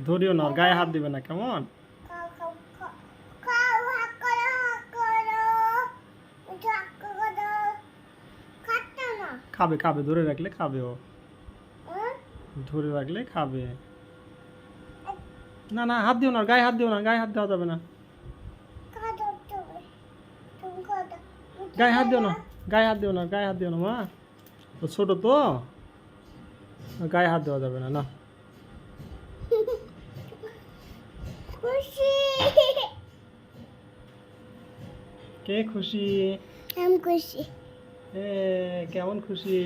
ধরিও না, গায়ে হাত দিবে না, কেমন? খাবে খাবে, ধরে রাখলে খাবে, ও ধরে রাখলে খাবে। না না, হাত দিও না, গায়ে হাত দিও না, গায়ে হাত দেওয়া যাবে না, গায়ে হাত দিও না, গায়ে হাত দিও না, গায়ে হাত দিও না মা, ও ছোট তো, গায়ে হাত দেওয়া যাবে না। না কে খুশি? আমি খুশি। কেমন খুশি?